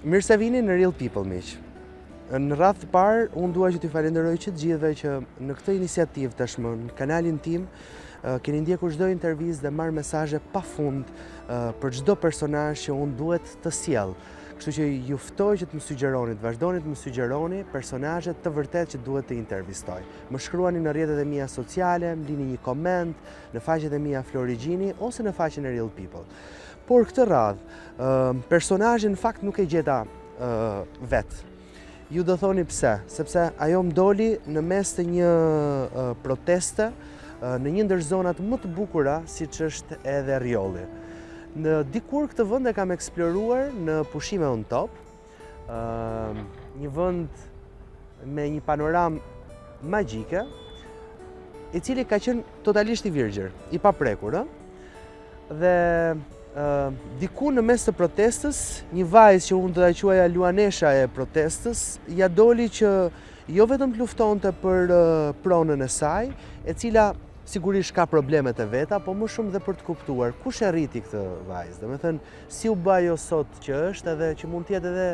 Mirë se vini në Real People, miq. Në radhë të parë, unë dua që t'ju falenderoj që të gjithëve që në këtë iniciativë tashmë, në kanalin tim, keni ndjekur çdo intervistë dhe marrë mesazhe pafund për çdo personazh që unë duhet të sjell. Kështu që ju ftoj që të më sugjeroni, të vazhdoni të më sugjeroni personazhe të vërtet që duhet të intervistoj. Më shkruani në rrjetet e mia sociale, më lini një koment në faqet e mia Florigjini ose në faqen e Real People. Por këtë radhë, personazhin në fakt nuk e gjeta vetë. Ju do thoni pse, sepse ajo më doli në mes të një proteste në një ndër zonat më të bukura siç është edhe Rjolli. Në dikur këtë vend e kam eksploruar në pushime on top, një vend me një panoramë magjike, i cili ka qenë totalisht i virgjër, i paprekur, dhe diku në mes të protestës, një vajzë që unë do ta quaja luanesha e protestës, ja doli që jo vetëm të luftonte për pronën e saj, e cila sigurisht ka problemet e veta, po më shumë dhe për të kuptuar kush e rriti këtë vajzë. Domethënë, si u bë ajo sot që është, edhe që mund të jetë edhe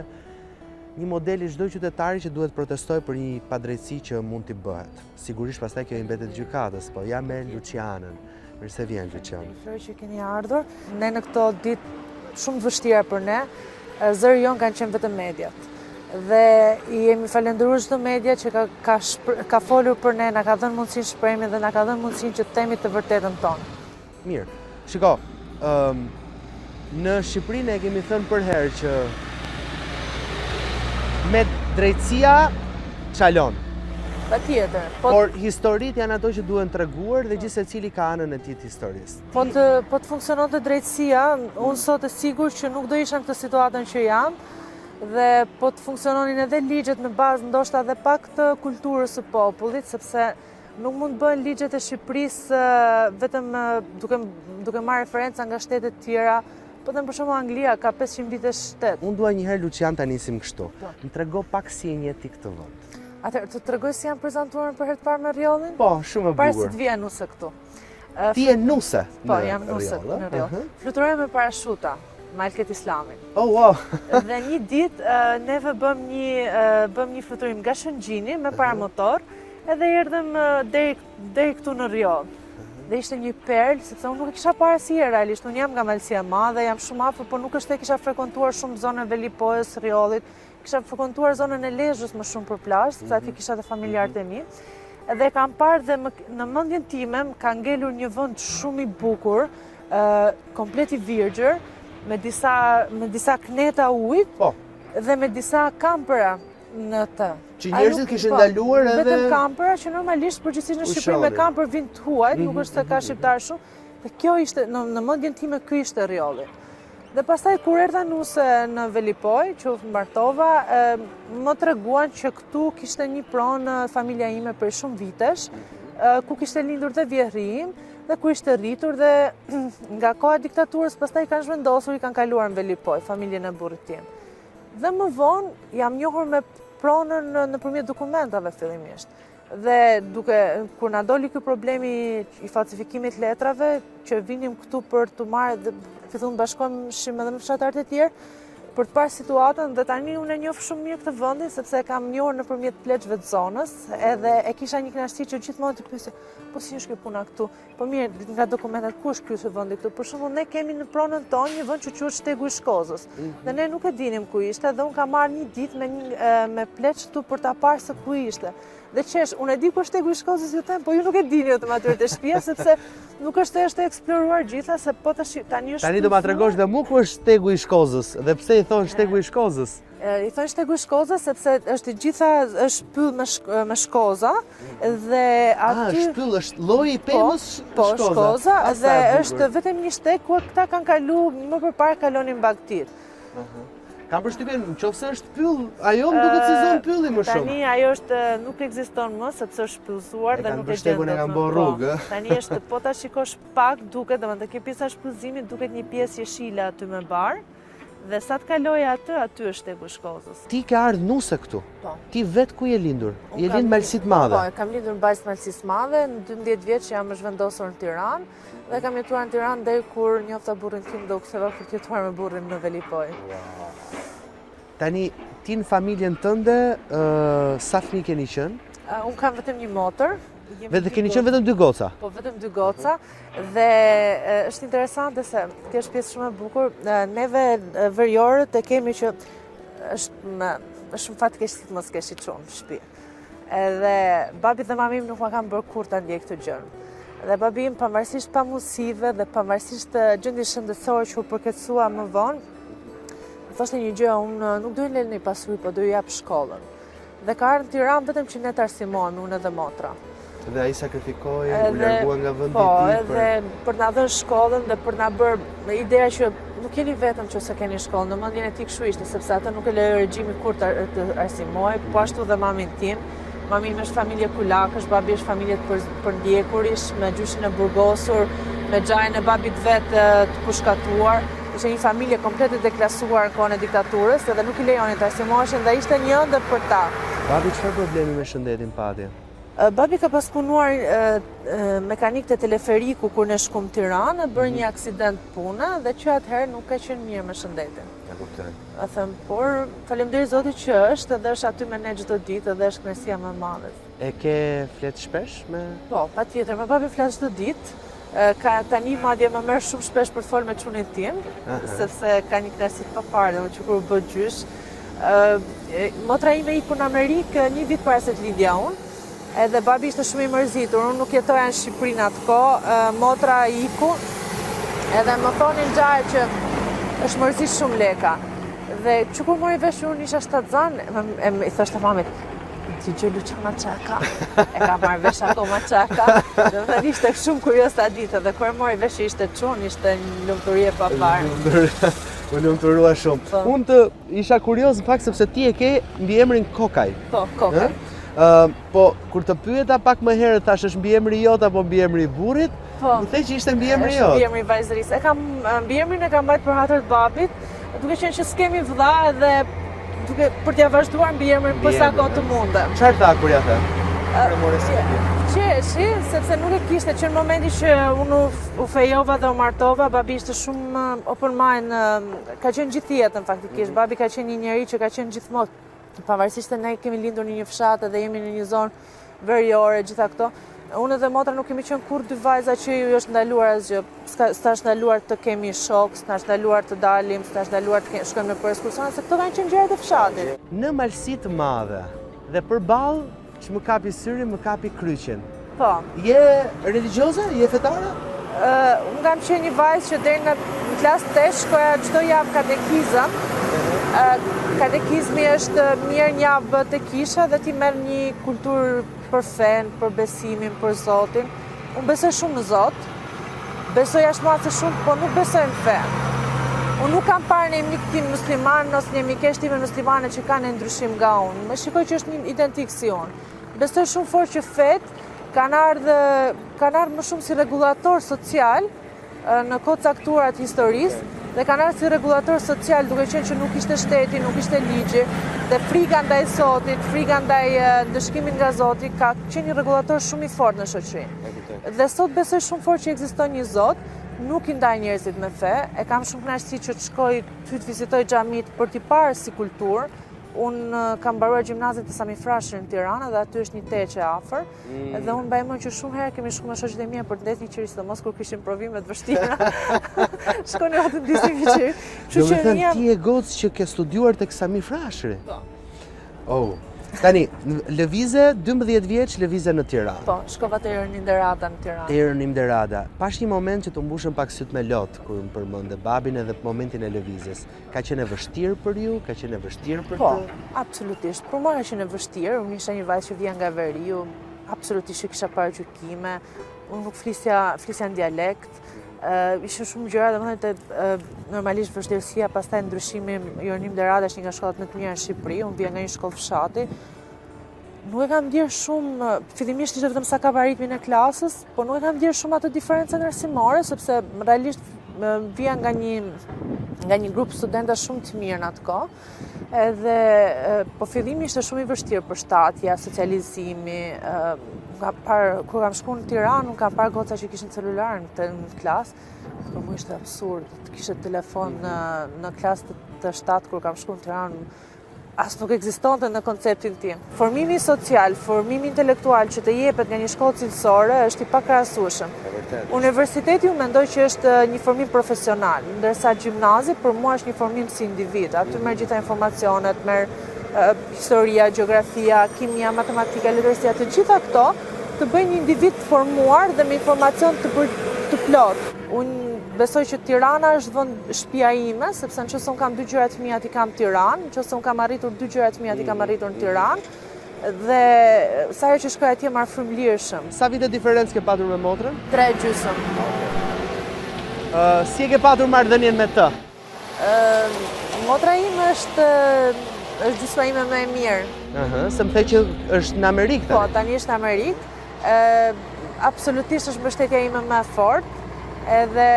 një model i çdo qytetari që duhet protestoj për një padrejtësi që mund t'i bëhet. Sigurisht pastaj kjo i mbetet gjykatës, po jam me Lucianën. Mirë se vjen, Lucian. Flori që keni ardhur. Ne në këto ditë shumë të vështira për ne, zëri jon kanë qenë vetëm mediat. Dhe i jemi falendëruar çdo media që ka folur për ne, na ka dhënë mundësinë shprehimi dhe na ka dhënë mundësinë që të themi të vërtetën tonë. Mirë. Shiko, në Shqipërinë e kemi thënë për herë që me drejtësia çalon. Patjetër. Por historitë janë ato që duhen treguar dhe gjithë secili ka anën e tij të historisë. Po të funksiononte drejtësia, unë sot e sigurt që nuk do isha në këtë situatën që jam, dhe po të funksiononin edhe ligjet në bazë ndoshta edhe pak të kulturës së popullit, sepse nuk mund bëhen ligjet e Shqipërisë vetëm duke marrë referenca nga shtete të tjera. Po dhe për shembull Anglia ka 500 vitesh shtet. Unë dua një herë Lucian ta nisim kështu. Më trego pak si e njeh ti këtë vend. Atëherë, të tregoj si janë prezantuar për herë të parë me Rjollin? Po, shumë e bukur. Para se të vija nuse këtu. Ti je nuse? Po, jam nuse në Rjoll. Fluturoj me parashuta, Malket Islamin. Oh, wow! Dhe një ditë neve bëm një fluturim nga Shëngjini me paramotor, edhe erdhëm deri këtu në Rjoll. Dhe ishte një perl, sepse unë nuk e kisha parë asnjëherë realisht. Unë jam nga Malësia e Madhe, jam shumë afër, por nuk është e kisha frekuentuar shumë zonën Velipojës, Rjollit. Kisha frekuentuar zonën e Lezhës më shumë për plazh, sepse aty kisha të familjarët e mi. Dhe kam parë dhe në mendjen time ka ngelur një vend shumë i bukur, komplet i virgjër, me disa kneta ujit dhe me disa kampera në të. Që njerëzit kishin ndaluar edhe vetëm kampera që normalisht përgjithsisht në Shqipëri me kamper vin të huajt, nuk është se ka shqiptar shumë. Dhe kjo ishte në mendjen time ky ishte Rjolli. Dhe pastaj kur erdha nuse në Velipoj, që u mbartova, më treguan që këtu kishte një pronë familja ime për shumë vitesh, ku kishte lindur dhe vjehri im, dhe ku ishte rritur dhe nga koha e diktaturës pastaj kanë zhvendosur, i kanë kaluar në Velipoj, familjen e burrit tim. Dhe më vonë jam njohur me pronën nëpërmjet dokumentave fillimisht. Dhe kur na doli ky problemi i falsifikimit letrave, që vinim këtu për të marrë dhe fillon bashkoheshim edhe me fshatarët e tjerë për të parë situatën, dhe tani unë e njoh shumë mirë këtë vendin sepse e kam njohur nëpërmjet pleçve të zonës, edhe e kisha një kënaqësi që gjithmonë të pyesja, po si është kjo puna këtu? Po mirë, nga dokumentat ku është ky vendi këtu? Për shembull, ne kemi në pronën tonë një vend që quhet Shtegu i Shkozës. Dhe ne nuk e dinim ku ishte, dhe unë kam marrë një ditë me pleç këtu për ta parë se ku ishte. Dhe qesh, unë e di ku është Shtegu i Shkozës, ju them, po ju nuk e dini të maturët e shtëpia, sepse nuk është e eksploruar gjitha, se po tani është. Tani do ma tregosh dhe mu ku është Shtegu i Shkozës, dhe pse i thon Shtegu i Shkozës? I thon Shtegu i Shkozës sepse është gjitha është pyll me shkoza, dhe aty shpyll është lloji i pemës shkoza. Po, shkoza, dhe është vetëm një shteg ku këta kanë kalu më përpara kalonin bagtit. Kam përshtypjen, nëse është pyll, ajo më duket si zonë pylli më shumë. Tani ajo nuk ekziston më sepse është pyllzuar dhe nuk e gjen dot. Tani është, po ta shikosh pak duket, domethënë kjo pjesa e shpyllzimit duket një pjesë jeshile aty me bar. Dhe sa të kaloj aty është Shtegu i Shkozës. Ti ke ardhur nuse këtu? Po. Ti vet ku je lindur? Je lindur në Malësitë Madhe? Po, kam lindur në bazë të Malësisë Madhe, në 12 vjeç jam zhvendosur në Tiranë, dhe kam jetuar në Tiranë deri kur njofta burrin tim dhe u ktheva për të jetuar me burrin në Velipoj. Tani, ti në familjen tënde, sa fëmijë keni qenë? Unë kam vetëm një motër. Keni qenë vetëm 2 goca? Po, vetëm 2 goca. Dhe është interesante se kjo është pjesë shumë e bukur. Neve veriorët e kemi që është shumë fatkeqësi të mos kesh i çunë në shtëpi. Edhe babi dhe mamim nuk ma kanë bërë kur ta ndjej këtë gjë. Dhe babi im pavarësisht pamundësive dhe pavarësisht gjendjes shëndetësore që u përkeçua më vonë, thoshte një gjë, unë nuk do i lë në pasuri, po do i jap shkollën. Dhe ka ardhur në Tiranë vetëm që ne të arsimohemi, unë edhe motra. Dhe ai sakrifikoi, u largua nga vendi i tij. Po, edhe për na dhënë shkollën dhe për na bërë ideja që nuk jeni vetëm që se keni shkollën, në mendjen e tij kështu ishte, sepse ata nuk e lejoi regjimi kur të arsimoj, po ashtu dhe mamin tim. Mami im është familje kulakësh, babi është familje për ndjekurish, me gjyshin e burgosur, me xhajin e babit vetë të pushkatuar. Ishte një familje komplet e deklasuar në kohën e diktaturës, edhe nuk i lejonin të arsimoheshin dhe ishte një ëndër për ta. Babi çfarë problemi me shëndetin pati? Babi ka pas punuar mekanik të teleferiku kur ne shkum Tiranë, bërë një aksident pune dhe që atëherë nuk ka qenë mirë me shëndetin. A them, por faleminderit Zotit që është edhe është aty me ne çdo ditë edhe është kënaqësia më e madhe. E ke flet shpesh me? Po, patjetër, me babi flas çdo ditë. Tani madje më merr shumë shpesh për të folur me çunin tim, sepse ka një kënaqësi të paparë, që kur u bë gjysh. Motra ime iku në Amerikë 1 vit para se të lidhja unë. Edhe babi ishte shumë i mërzitur, unë nuk jetoja në Shqipëri në atë kohë, motra iku, edhe më thonin gjarë që është mërzit shumë leka. Dhe që kur mori vesh unë isha shtatzan, i thoshte mamit, ti gjë Luqa Maqaka, e ka marrë vesh ako Maqaka, dhe më ishte shumë kurios ta ditë, dhe kur mori vesh ishte qunë, ishte një lumëturi e paparë. Më lumëturua shumë. Unë të isha kurios në fakt sepse ti e ke mbi emrin Kokaj. Po, Kokaj. Po, kur të pyeta pak më herët, thash është mbi emri jot apo mbi emri i burrit? Po. Më the që ishte mbi emri jot. Është mbi emri i vajzërisë. Mbi emrin e kam mbajtur për hatër të babit, duke qenë që s'kemi vëlla edhe për t'ia vazhduar mbi emrin për sa kohë të mundem. Çfarë tha kur ja the? Qeshi, sepse nuk e kishte që në momenti që unë u fejova dhe u martova, babi ishte shumë open mind, ka qenë gjithë jetën faktikisht. Babi ka qenë një njeri që ka qenë gjithmonë. Pavarësisht se ne kemi lindur në një fshat dhe jemi në një zonë veriore, gjitha këto, unë dhe motra nuk kemi qenë kur 2 vajza që ju është ndaluar asgjë. S'ka është ndaluar të kemi shok, s'ka është ndaluar të dalim, s'ka është ndaluar të shkojmë në ekskursione, se këto kanë qenë gjërat e fshatit. Në malësi të madhe dhe përballë që më kapi syrin, më kapi kryqin. Po. Je religjioze? Je fetare? Unë kam qenë një vajzë që deri në klasë 8 shkoja çdo javë katekizëm. Katekizmi është mirë një javë të kisha dhe ti merr një kulturë për fen, për besimin, për Zotin. Unë besoj shumë në Zot, besoj ashtu shumë, po nuk besoj në fe. Unë nuk kam parë një mik tim musliman ose një mikesh time muslimane që kanë ndryshim nga unë. Më shikoj që është një identik si unë. Besoj shumë fort që fet kanë ardhur më shumë si regulator social në kohë caktuara të historisë. Dhe kanë ardhur si regulator social duke qenë që nuk ishte shteti, nuk ishte ligji, dhe frika ndaj Zotit, frika ndaj ndëshkimit nga Zoti ka qenë një regulator shumë i fortë në shoqërinë. Dhe sot besoj shumë fort që ekziston një Zot, nuk i ndaj njerëzit me fe, e kam shumë kënaqësi që të shkoj ty të vizitoj xhamit për t'i parë si kulturë. Unë kam mbaruar gjimnazin të Sami Frashëri në Tiranë dhe aty është një teqe afër. Dhe unë mbaj mend që shumë herë kemi shkuar me shoqët e mia për të ndetë një qiri, sidomos kur kishim provime të vështira. Shkonin aty në disi qiri. Do të thënë ti e gocë që ke studiuar tek Sami Frashëri? Po. Oh. Tani, lëvize 12 vjeç lëvize në Tiranë. Po, shkova te Erënim-Derada në Tiranë. Erënim-Derada. Pash një moment që të mbushën pak syt me lot kur më përmendë babin edhe momentin e lëvizjes. Ka qenë e vështirë për ju? Ka qenë e vështirë për të? Po, absolutisht. Për mua ka qenë e vështirë. Unë isha një vajzë që vija nga Veriu, absolutisht kisha paraqyrime. Unë nuk flisja në dialekt. Ishën shumë gjëra, domethënë normalisht vështirësia, pastaj ndryshimi. Erënim-Derada është një nga shkollat më të mira në Shqipëri, unë vija nga një shkollë fshati. Nuk e kam ndier shumë, fillimisht ishte vetëm sa kap ritmin e klasës, po nuk e kam ndier shumë atë diferencën arsimore, sepse realisht vija nga një grup studenta shumë të mirë në atë kohë. Edhe po fillimi ishte shumë i vështirë për shtatja, socializimi. Kur kam shkuar në Tiranë, kam parë goca që kishin celular në klasë. Për mua ishte absurd, të kishte telefon në klasë të shtatë kur kam shkuar në Tiranë. as nuk ekzistonte në konceptin tim. Formimi social, formimi intelektual që të jepet nga një shkollë cilësore është i pakrahasueshëm. Universiteti unë mendoj që është një formim profesional, ndërsa gjimnazi për mua është një formim si individ. Aty merr gjitha informacionet, merr historia, gjeografia, kimia, matematika, letërsia, të gjitha këto të bëjnë një individ të formuar dhe me informacion të plot. Unë besoj që Tirana është vend shtëpia ime, sepse nëse unë kam 2 gjëra të mia ti kam Tiranë, nëse unë kam arritur 2 gjëra të mia ti kam arritur në Tiranë, dhe sa herë që shkoj atje marr frymëlirshëm. Sa vite diferencë ke patur me motrën? 3,5. Si e ke patur marrëdhënien me të? Motra ime është gjysma ime më e mirë. Se më the që është në Amerikë tani. Po, tani është në Amerikë. Absolutisht është mbështetja ime më e fortë. Edhe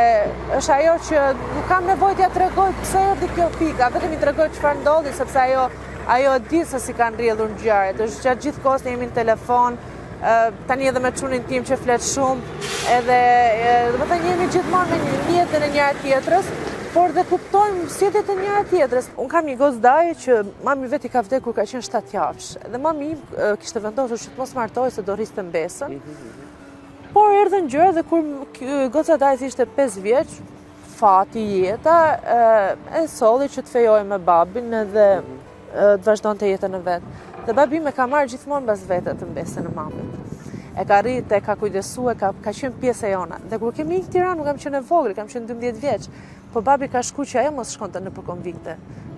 është ajo që nuk kam nevojë t'ja tregoj pse erdhi kjo pika, vetëm i tregoj çfarë ndodhi, sepse ajo di se si kanë rrjedhur ngjarjet. Është gjatë gjithë kohës ne jemi në telefon, tani edhe me çunin tim që flet shumë, edhe domethënë jemi gjithmonë në mjetën e njëra tjetrës, por dhe kuptojmë sjelljet e njëra tjetrës. Unë kam një gocë daje që mami vetë ka vdekur kur ka qenë 7 javësh. Dhe mami kishte vendosur që të mos martohej se do rriste mbesën. Por erdhën gjëra dhe kur goca dajës ishte 5 vjeç, fati, jeta, e solli që të fejojë me babin edhe të vazhdonte jetën e vet. Dhe babi më ka marrë gjithmonë mbas vete të mbesën e mamit. E ka rritë, e ka kujdesuar, ka qenë pjesë e jona. Dhe kur kemi ikë në Tiranë, nuk kam qenë e vogël, kam qenë 12 vjeç. Po babi ka shku që ajo mos shkonte në përkonvikte.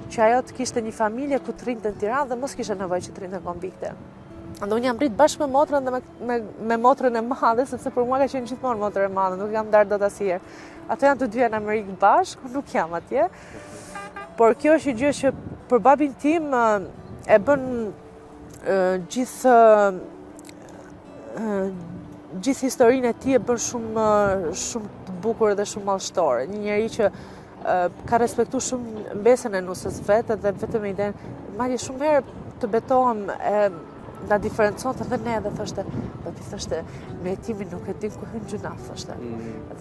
Që ajo të kishte një familje ku të rrinte në Tiranë dhe mos kishte nevojë që të rrinte në konvikte. Dhe unë jam rrit bashkë me motrën dhe me motrën e madhe, sepse për mua ka qenë gjithmonë motrë e madhe, nuk jam ndarë dot asnjëherë. Ato janë të dyja në Amerikë bashkë, nuk jam atje. Por kjo është një gjë që për babin tim e bën gjithë historinë e tij e bën shumë të bukur dhe shumë mallshtore. Një njerëz që ka respektuar shumë mbesën e nusës vetë dhe vetëm idenë, madje shumë herë të betohem na diferenconte dhe ne, dhe thoshte, babi thoshte, me hetimin nuk e din ku hyn gjuna, thoshte.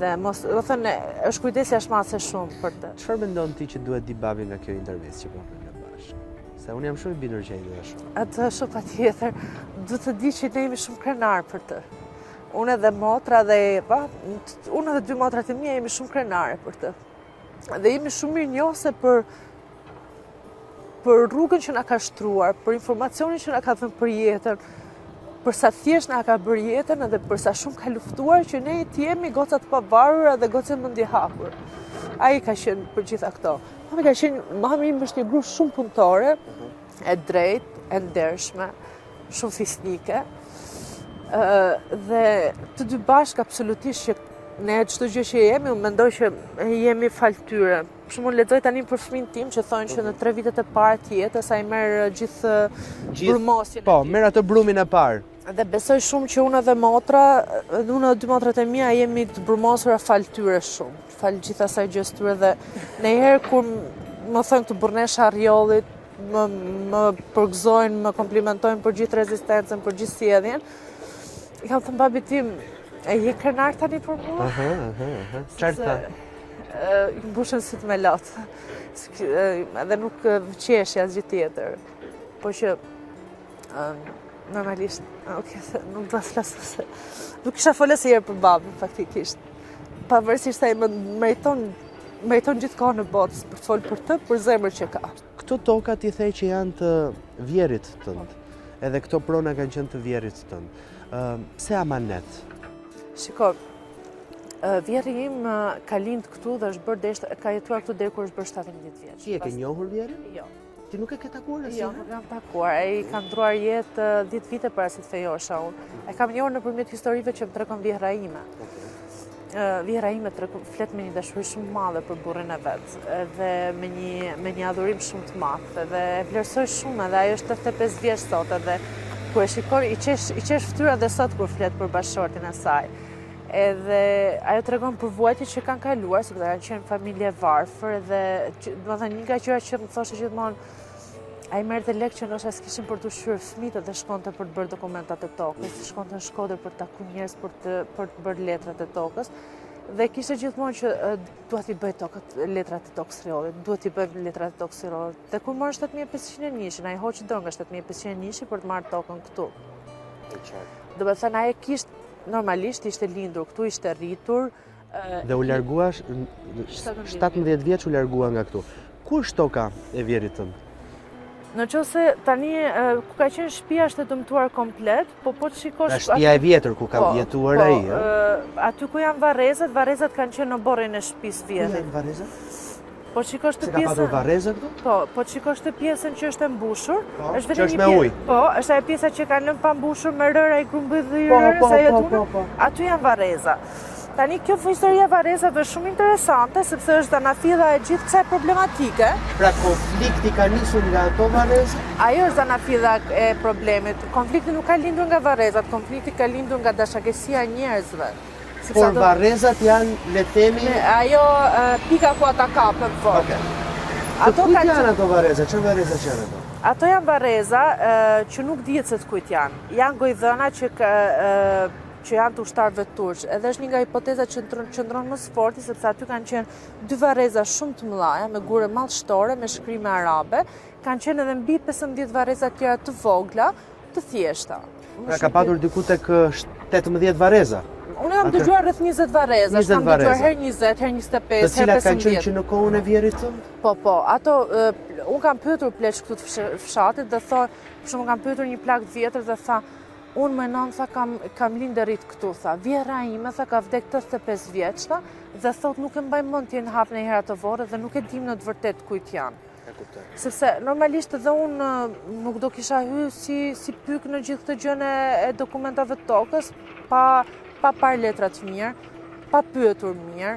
Dhe mos, do thënë, është kujdesja shmase shumë për të. Çfarë mendon ti që duhet di babi nga kjo intervistë që po bëjmë bashkë? Se unë jam shumë i bindur që ai do të shoh. Atë shoh patjetër, duhet të di që ne jemi shumë krenar për të. Unë edhe motra dhe Eva, unë edhe 2 motrat e mia jemi shumë krenare për të. Dhe jemi shumë mirënjohëse për rrugën që na ka shtruar, për informacionin që na ka dhënë për jetën, për sa thjesht na ka bërë jetën edhe për sa shumë ka luftuar që ne të jemi goca të pavarura dhe goca mendje hapur. Ai ka qenë për gjitha këto. Mami im është një grua shumë punëtore, e drejtë, e ndershme, shumë fisnike. Dhe të dy bashkë absolutisht që ne çdo gjë që jemi, unë mendoj që jemi faltyre. Për shembull, lexoj tani për fëmin tim që thonë që në 3 vitet e parë të jetës ai merr gjithë brumosjen. Po, merr atë brumin e parë. Dhe besoj shumë që unë dhe motra, unë dhe 2 motrat e mia jemi të brumosura faltyre shumë. Fal gjithë asaj gjës tyre dhe ndonjëherë kur më thonë të burnesh Arriollit, më përgëzojnë, më komplimentojnë për gjithë rezistencën, për gjithë sjelljen. I kam thënë babit tim, e je krenar tani për mua? Çfarë tha? I mbushën syt me lotë. Edhe nuk qeshja asgjë tjetër. Po që normalisht, nuk do të flas se nuk kisha folë asnjëherë për babën faktikisht. Pavarësisht se ai më meriton gjithkohë në botë për të folur për të, për zemrën që ka. Këto toka ti the që janë të vjerit tënd. Edhe këto prona kanë qenë të vjerit tënd. Pse amanet? Shiko, vjerri im ka lind këtu dhe ka jetuar këtu deri kur është bërë 17 vjeç. Ti e ke njohur vjerin? Jo. Ti nuk e ke takuar asnjëherë? Jo, nuk kam takuar. Ai ka ndruar jetë 10 vite para se të fejosha unë. E kam njohur nëpërmjet historive që më tregon vjehra ime. Vjehra ime flet me një dashuri shumë madhe për burrin e vet, edhe me një adhurim shumë të madh, edhe e vlerësoj shumë, edhe ajo është 85 vjeç sot, edhe kur e shikoj i qesh fytyra dhe sot kur flet për bashkëshortin e saj. Edhe ajo tregon për vuajtjet që kanë kaluar, sepse kanë qenë familje varfër, edhe domethënë një nga gjërat që më thoshte gjithmonë, ai merrte lekë që ndoshta s'kishin për të ushqyer fëmijët dhe shkonte për të bërë dokumentat e tokës, shkonte në Shkodër për të takuar njerëz për të bërë letrat e tokës. Dhe kishte gjithmonë që duhet i bëj letrat e tokës rriolit, duhet i bëj letrat e tokës rriolit. Dhe kur morën 7500 nishin, ai hoqi dorë nga 7500 nishi për të marrë tokën këtu. Do të thënë ai normalisht ishte lindur këtu, ishte rritur. Dhe u largua 17 vjeç u largua nga këtu. Ku është toka e vjerit tënd? Në qoftë se tani ku ka qenë shtëpia është e dëmtuar komplet, po të shikosh shtëpia e vjetër ku ka jetuar ai, aty ku janë varrezat kanë qenë në borrin e shtëpisë vjetër. Ku janë varrezat? Po të shikosh të pjesën. Se ka patur varreza këtu? Po të shikosh të pjesën që është e mbushur, është vetëm me ujë. Po, është ajo pjesa që kanë lënë pa mbushur me rëra i grumbëdhyrë, sa jetu. Aty janë varreza. Tani kjo historia varrezave është shumë interesante, sepse është zanafilla e gjithë kësaj problematike. Pra konflikti ka nisur nga ato varreza? Ajo është zanafilla e problemit. Konflikti nuk ka lindur nga varrezat, konflikti ka lindur nga dashakesia e njerëzve. Por varrezat janë, le themi... Ajo pika ku ata kapën fort. Kujt janë ato varreza? Çfarë varreza janë ato? Ato janë varreza që nuk dihet se të kujt janë. Janë gojdhëna që janë të ushtarëve turq. Edhe është një nga hipotezat që qëndron më së forti, sepse aty kanë qenë 2 varreza shumë të mëdha, me gure mallshtore, me shkrime arabe, kanë qenë edhe mbi 15 varreza tjera të vogla, të thjeshta. Pra ka patur diku tek 18 varreza. Unë jam dëgjuar rreth 20 varreza, kam dëgjuar herë 20, herë 25, herë 15. Të cilat kanë qenë që në kohën e vjerit tënd? Po, ato unë kam pyetur pleq këtu të fshatit dhe thonë, për shembull kam pyetur një plak të vjetër dhe tha, unë më non, tha, kam lindërit këtu, tha, vjera ime, tha, ka vdek 85 vjeçta, dhe thot, nuk e mbaj mend t'jen hap në herë të vorë dhe nuk e dim në të vërtet kujt janë. Sepse normalisht edhe unë nuk do kisha hyrë si pyk në gjithë këtë gjën e dokumentave të tokës, pa parë letra të mirë, pa pyetur mirë.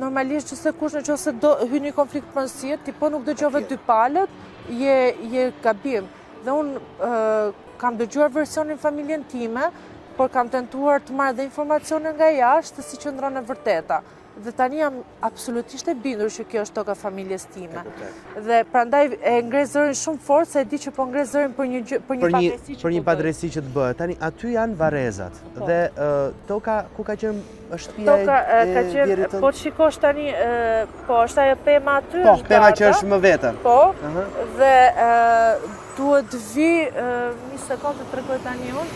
Normalisht çse kush nëse do hyn në konflikt pronësie, ti po nuk dëgjove 2 palët, je gabim. Dhe unë kam dëgjuar versionin familjen time, por kam tentuar të marrë dhe informacione nga jashtë si qëndron e vërteta. Dhe tani jam absolutisht e bindur që kjo është toka familjes time. Dhe prandaj e ngre zërin shumë fort se e di që po ngre zërin për një padrejsi që të bëhet. Tani aty janë varrezat. Dhe toka ku ka qenë shtëpia e vjerit tënd? Po të shikosh tani, po është ajo pema aty. Po, pema që është më vetën. Po, dhe duhet vi, një sekundë të tregoj tani unë.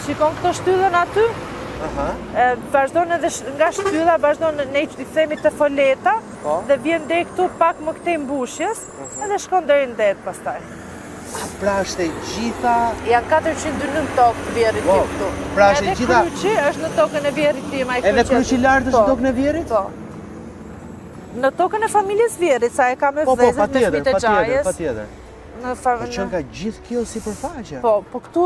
Shikon këto shtyllën aty? Vazhdojnë edhe nga shtylla, vazhdojnë ne i themi të foleta, dhe vjen deri këtu pak më këtej mbushjes, edhe shkon deri në det pastaj. Pra është e gjitha... Janë 409 tokë të vjerit tim këtu. Pra është e gjitha... Edhe kryqi është në tokën e vjerit tim. Edhe kryqi lartë është në tokën e vjerit? Po. Në tokën e familjes vjerit, sa e ka me vëzët me fëmijët e xhajes. Patjetër. Po që nga gjithë kjo sipërfaqe? Po këtu,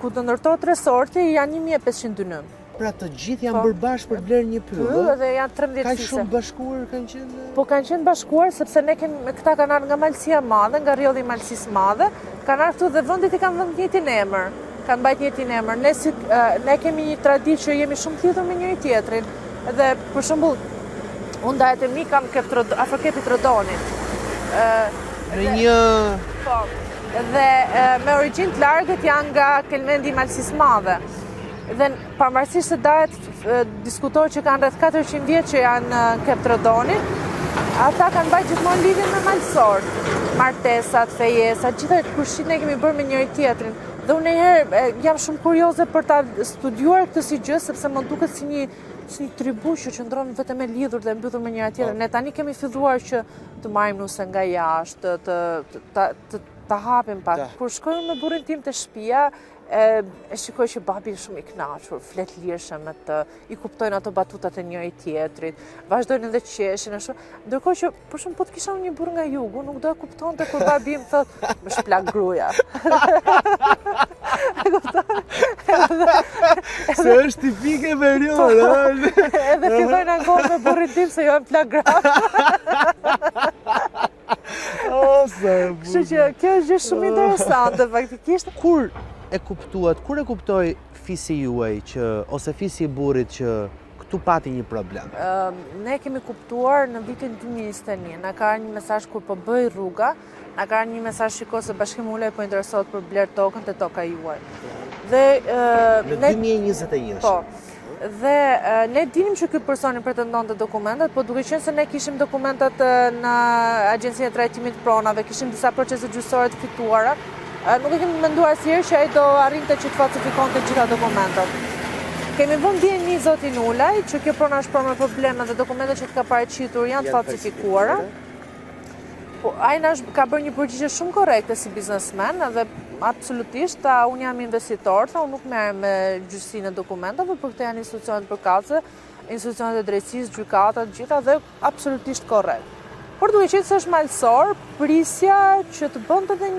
ku të ndërtohet resorti, janë 1509. Pra të gjithë janë bërë bashkë për blerë një pyllë? Dhe janë 13 fise. Ka shumë bashkuar kanë qenë? Po kanë qenë bashkuar, sepse ne këta kanë ardhur nga Malësia Madhe, nga rrjedhi Malësisë Madhe, kanë ardhur këtu dhe vendet i kanë vënë njëjtin emër. Kanë mbajtur njëjtin emër. Ne kemi një traditë që jemi shumë të lidhur me njëri tjetrin. Dhe për shembull, unë dajet e mi kam afër Kepit Rodonit. Në një... Po, dhe me origjinë të largët janë nga Kelmendi Malësisë Madhe. Dhe pavarësisht se dajet diskutojnë që kanë rreth 400 vjet që janë në Kep të Rodonit, ata kanë bajt gjithmonë lidhjen me malësor, martesat, fejesat, gjitha kushtit ne kemi bërë me njëri tjetrin. Dhe unë njëherë jam shumë kurioze për ta studiuar këtë si gjë, sepse më duket si një tribu që qëndron vetëm e lidhur dhe mbytur me njëra tjetrën. Ne tani kemi filluar që të marrim nuse nga jashtë, ta hapim pak. Kur shkojmë me burrin tim te shtëpia, e shikoj që babi është shumë i kënaqur, flet lirshë me të, i kuptojnë ato batutat e njëri tjetrit, vazhdojnë edhe qeshin ashtu. Ndërkohë që për shembull po të kisha një burr nga jugu, nuk do e kuptonte kur babi im thotë, "Më shplak gruaja." Se është tipike veriore. Edhe fillojnë ankohen me burrin tim se jo e plak gra. Kështu që kjo është gjë shumë interesante faktikisht. Kur e kuptoi fisi juaj ose fisi i burrit që këtu pati një problem? Ne kemi kuptuar në vitin 2021, na ka një mesazh kur po bëj rruga, na ka një mesazh shiko se Bashkimi Ulaj po interesohet për bler tokën te toka juaj. Dhe në 2021. Po. Dhe ne dinim që ky personi pretendon të dokumentat, po duke qenë se ne kishim dokumentat në Agjencinë e Trajtimit të Pronave, kishim disa procese gjyqësore të fituara, nuk e kemi menduar asnjëherë që ai do arrinte që të falsifikonte gjitha dokumentat. Kemi vënë ndjenjë zotin Ulaj që kjo prona është pronë me probleme dhe dokumentet që të ka paraqitur janë të falsifikuara. Po, ai ka bërë një përgjigje shumë korrekte si biznesmen dhe absolutisht, unë jam investitor, unë nuk merrem me gjyqësinë e dokumentave, por këto janë institucionet përkatëse, institucionet e drejtësisë, gjykatat, gjitha dhe absolutisht korrekt. Por duke qenë se është malësor, prisja që të bënte edhe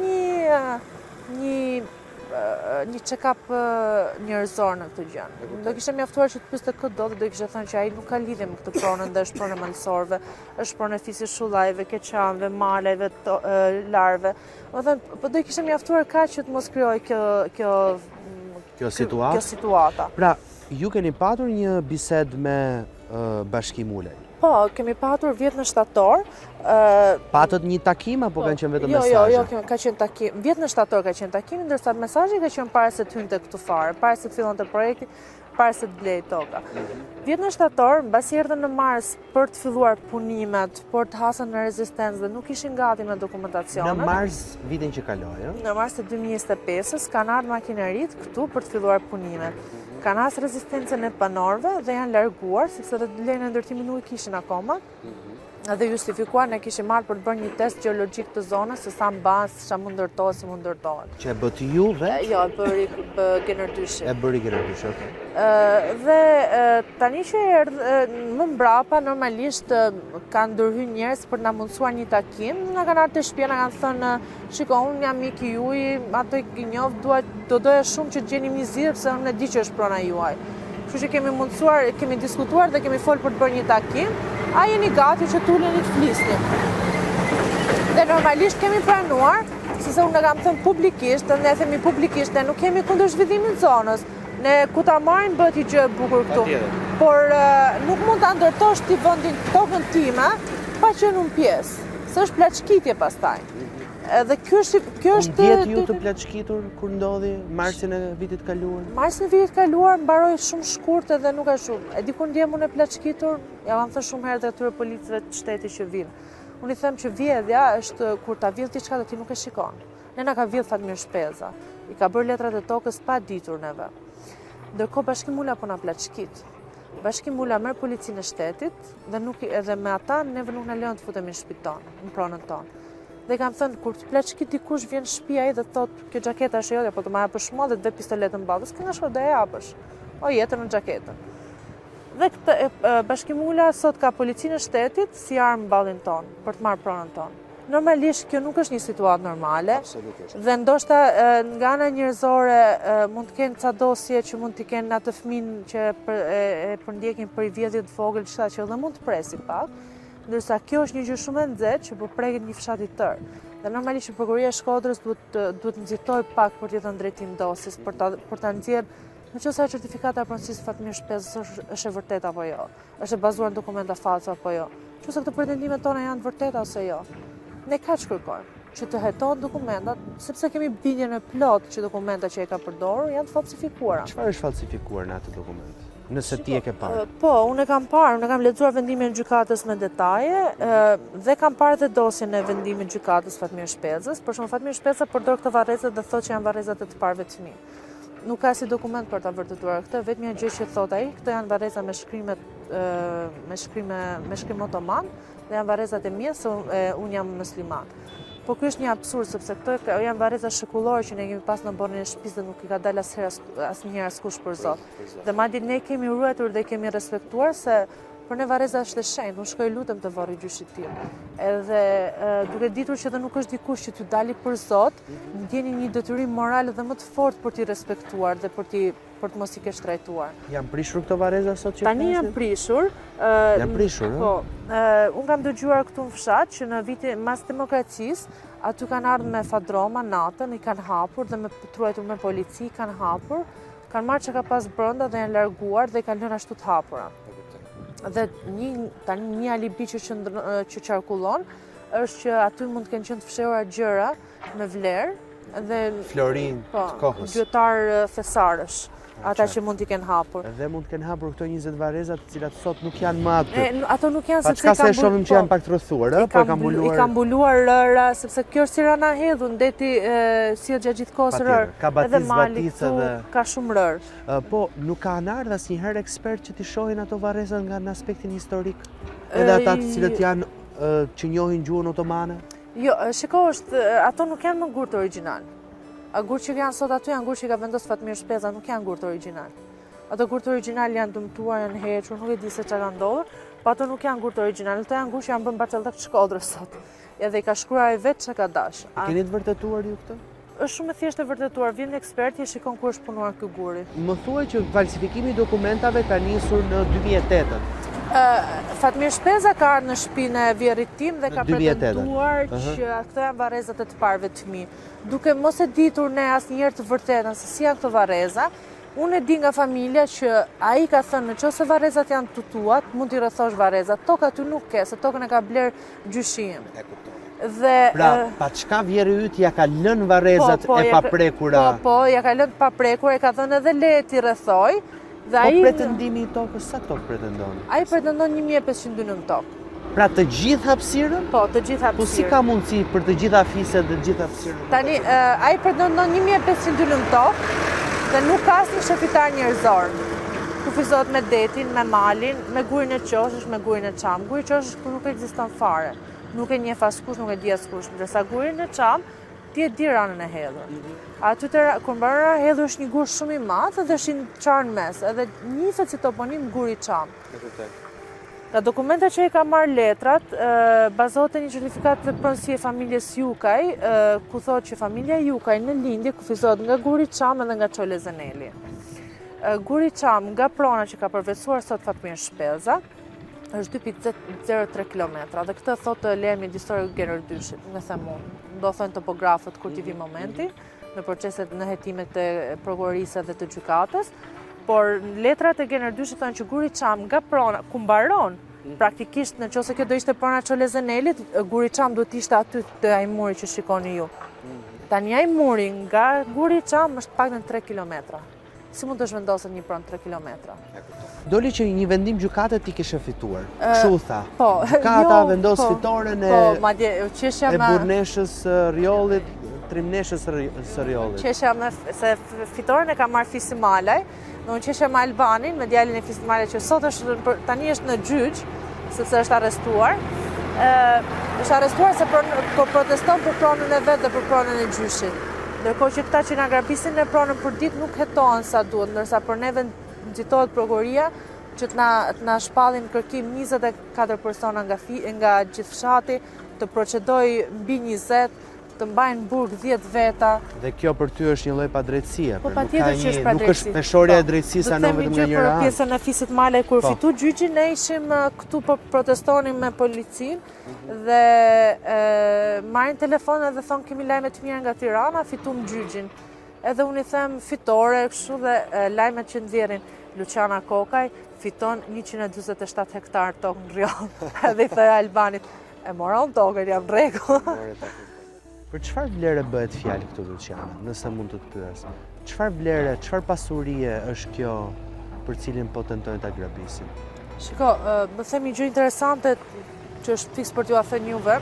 një check-up njerëzor në këtë gjë. Do kishte mjaftuar që të pyeste këtë do kishte thënë që ai nuk ka lidhje me këtë pronën, dhe është pronë e malësorëve, është pronë e fisit shullajve, keqanëve, maleve, larve. Po do kishte mjaftuar kaq që të mos krijoj kjo situata. Pra, ju keni patur një bisedë me Bashkim Ulaj? Po, kemi patur vjet në shtator. Patët një takim apo kanë qenë vetëm mesazhe? Jo, ka qenë takim. Vjet në shtator ka qenë takim, ndërsa mesazhi ka qenë para se të hynte këtu fare, para se të fillonte projekti, para se të blej toka. Vjet në shtator, mbasi erdhën në mars për të filluar punimet, por të hasën në rezistencë dhe nuk ishin gati me dokumentacionet. Në mars vitin që kaloi, Në mars të 2025-s kanë ardhur makineritë këtu për të filluar punimet. Kanë hasë rezistencën e banorëve dhe janë larguar, sepse dhe lejnë e ndërtimi nuk i kishin akoma. Dhe justifikuar ne kishim marrë për të bërë një test gjeologjik të zonës, se sa mban, sa mund ndërtohet, si mund ndërtohet. Që e bët ju vetë? Jo, e bëri Generdyshi. E bëri Generdyshi, okej. Dhe tani që erdhë më mbrapa, normalisht kanë ndërhyrë njerëz për të na mundsuar një takim, na kanë ardhur te shtëpia, na kanë thënë, shiko, unë jam mik i juaj, ato i njoh, do doja shumë që të gjenim një zgjidhje, pse unë e di që është prona juaj. Kështu që kemi mundsuar, kemi diskutuar dhe kemi folur për të bërë një takim, a jeni gati që t'uleni të flisni. Dhe normalisht kemi pranuar, sepse unë kam thënë publikisht, dhe ne themi publikisht, ne nuk kemi kundër zhvillimit të zonës. Ne ku ta marrim bëhet i gjë e bukur këtu. Por nuk mund ta ndërtosh ti vendin tokën time pa qenë në pjesë. Se është plaçkitje pastaj. Edhe kjo është Ndjet ju të plaçkitur kur ndodhi marsin e vitit kaluar? Marsin e vitit kaluar mbaroi shumë shkurt edhe nuk ka shumë. E di kur ndjem unë e plaçkitur, ja kam thënë shumë herë atyre policëve të shtetit që vinë. Unë i them që vjedhja është kur ta vjedh diçka dhe ti nuk e shikon. Ne na ka vjedh Fatmir Shpeza. I ka bërë letrat e tokës pa ditur neve. Ndërkohë Bashkim Ula po na plaçkit. Bashkim Ula merr policinë e shtetit dhe edhe me ata neve nuk na lejon të futemi në shtëpinë tonë, në pronën tonë. Dhe kam thënë, kur të plaçkit dikush vjen në shtëpi ai dhe thotë, kjo xhaketa është jote, po të marrë për shmall dhe 2 pistoletë në ballë, s'ke nga shkoj dhe e japësh. O jetën në xhaketën. Dhe Bashkim Ula sot ka policinë e shtetit si armë ballin tonë, për të marrë pronën tonë. Normalisht kjo nuk është një situatë normale, dhe ndoshta nga ana njerëzore mund të kenë ca dosje që mund të kenë atë fëmin që e përndjekin për i vjedhje të vogël, që edhe mund të presi pak, ndërsa kjo është një gjë shumë e nxehtë që po preket një fshat i tërë. Dhe normalisht që Prokuroria e Shkodrës duhet nxitoj pak për të dhënë drejtim dosjes, për ta nxjerrë nëse certifikata e pronësisë Fatmir Shpezës është e vërtetë apo jo, është e bazuar në dokumenta falsa apo jo, nëse këto pretendime tona janë të vërteta ose jo. Ne kaq kërkojmë, që të hetohen dokumentat, sepse kemi bindjen e plot që dokumentat që e ka përdorur janë të falsifikuara. Çfarë është falsifikuar në atë dokument? Nëse ti e ke parë. Po, unë e kam parë, unë kam lexuar vendimin e gjykatës me detaje dhe kam parë dhe dosjen e vendimit të gjykatës Fatmir Shpezës, por shumë Fatmir Shpeza përdor këto varrezat dhe thotë që janë varrezat e të parëve të fëmijë. Nuk ka si dokument për ta vërtetuar këtë, vetëm një gjë që thot ai, këto janë varreza me shkrim otoman dhe janë varrezat e mia se unë jam musliman. Po ky është një absurd sepse këto janë varreza shekullore që ne kemi pas në borën e shtëpisë dhe nuk i ka dalë asnjëherë askush për Zot. Dhe madje ne kemi ruetur dhe kemi respektuar se për ne varreza është e shenjtë, unë shkoj lutem të varri gjyshit tim. Edhe duke ditur që dhe nuk është dikush që t'ju dali për Zot, ndjeni një detyrim moral dhe më të fortë për t'i respektuar dhe për të mos i kesh trajtuar. Janë prishur këto varreza sot që tani janë prishur. Janë prishur, po. Unë kam dëgjuar këtu në fshat që në vitin mas demokracisë, aty kanë ardhur me fadroma natën, i kanë hapur dhe me truajtur me polici, kanë hapur, kanë marrë që ka pas brenda dhe janë larguar dhe kanë lënë ashtu të hapura. Dhe tani një alibi që qarkullon është që aty mund të kenë qenë të fshehura gjëra me vlerë dhe Florin të kohës. Gjyqtar thesarësh. ata që mund t'i kenë hapur. Dhe mund të kenë hapur këto 20 varrezat të cilat sot nuk janë më aty. Ato nuk janë sepse ka se shohim që janë pak të rrethuar, po e kanë mbuluar. I kanë mbuluar rëra sepse kjo është si rana hedhur, ndeti si gjatë gjithë kohës rër. Ka batica dhe ka shumë rër. Po nuk kanë ardhur asnjëherë ekspert që t'i shohin ato varrezat nga aspektin historik? Edhe ata të cilët janë që njohin gjuhën otomane? Jo, shiko, ato nuk janë më gurt origjinal. Gurt që janë sot aty janë gurt që ka vendosur Fatmir Shpeza, nuk janë gurt origjinal. Ato gurt origjinal janë dëmtuar, janë hequr, nuk e di se çka ka ndodhur, po ato nuk janë gurt origjinal, ato janë gurt që janë bërë Bartellak të Shkodrës sot. Edhe i ka shkruar ai vetë çka ka dash. Keni të vërtetuar ju këtë? Është shumë e thjeshtë e vërtetuar, vjen eksperti e shikon ku është punuar ky guri. Më thuaj që falsifikimi i dokumentave ka nisur në 2008. Fatmir Shpeza ka ardhur në shtëpinë e vjerrit tim dhe ka pretenduar që këto janë varrezat e të parëve të mi. Duke mos e ditur ne asnjëherë të vërtetën se si janë këto varreza, unë e di nga familja që ai ka thënë nëse varrezat janë tutuat, mund t'i rrethosh varrezat. Toka aty nuk ke, se tokën e ka bler gjyshim. Dhe pa çka vjeri yt ja ka lënë varrezat e paprekura. Po, ja ka lënë paprekura, e ka thënë edhe le ti rrethoj. Po pretendimi i tokës, sa tokë pretendon? Ai pretendon 1500 dynëm tokë. Pra të gjithë hapësirën? Po, të gjithë hapësirën. Po si ka mundësi për të gjitha fiset dhe të gjithë hapësirën? Tani, ai pretendon 1500 dynëm tokë dhe nuk ka asnjë shëfitar njerëzor. Kufizohet me detin, me malin, me gurin e Qoshësh, me gurin e Çam. Guri i Qoshësh nuk ekziston fare. Nuk e njeh askush, nuk e di askush. Ndërsa gurin e Çam ti e di ranën e hedhur. Aty kur mbaron rana hedhur është një gur shumë i madh dhe është i çarë mes, edhe njihet si toponim guri Çam. Nga dokumenta që i ka marrë letrat, bazohet një certifikat të pronësie familjes Jukaj, ku thotë që familja Jukaj në lindje kufizohet nga guri Çam edhe nga Çole Zeneli. Guri Çam nga prona që ka përvetësuar sot Fatmir Shpeza është 2,03 km dhe këtë thotë lejmi historik Gjerardyshit, me them unë. Do thonë topografët kur t'i vi momenti, në proceset në hetimet e prokurorisë dhe të gjykatës, por letrat e Gjerardyshit thonë që guri Çam nga prona, ku mbaron, praktikisht nëse kjo do ishte prona Çole Zenelit, guri Çam duhet ishte aty te ai muri që shikoni ju. Tani ai muri nga guri Çam është pak në 3 km. Si mund të zhvendoset një pronë 3 km? Doli që një vendim gjykate ti kishe fituar. Kështu tha. Po. Gjykata vendos fitoren e Burneshës Rjollit, Trimneshës së Rjollit. Qeshja se fitoren e ka marrë Fisi Malaj, në qeshja me Albanin, me djalin e Fisi Malaj që sot është tani është në gjyq, sepse është arrestuar. Është arrestuar se proteston për pronën e vet dhe për pronën e gjyshit. Ndërkohë që këta që nga grapisin në pronën për ditë nuk hetohen sa duhet, ndërsa për neve nxitohet prokuroria që të na shpallin kërkim 24 persona nga gjithë fshati, të procedoj mbi 20, të mbajnë burg 10 veta. Dhe kjo për ty është një lloj padrejtësie. Po patjetër që është padrejtësi. Nuk është peshorja e drejtësisë anë vetëm nga njëra anë. Për pjesën e Fisit Malaj kur fitu gjyqin, ne ishim këtu po protestonim me policinë dhe marrin telefon dhe thonë kemi lajme të mira nga Tirana, fitum gjyqin. Edhe unë i them fitore, kështu dhe lajmet që nxjerrin Luciana Kokaj fiton 147 hektar tokë në Rjoll. Edhe i thëra Albanit, e mora unë tokën, jam rregull. Për çfarë vlere bëhet fjalë këtu Luciana, nëse mund të të pyes? Çfarë vlere, çfarë pasurie është kjo për cilin po tentojnë ta grabisin? Shiko, më them një gjë interesante që është fiks për t'ju a thënë juve,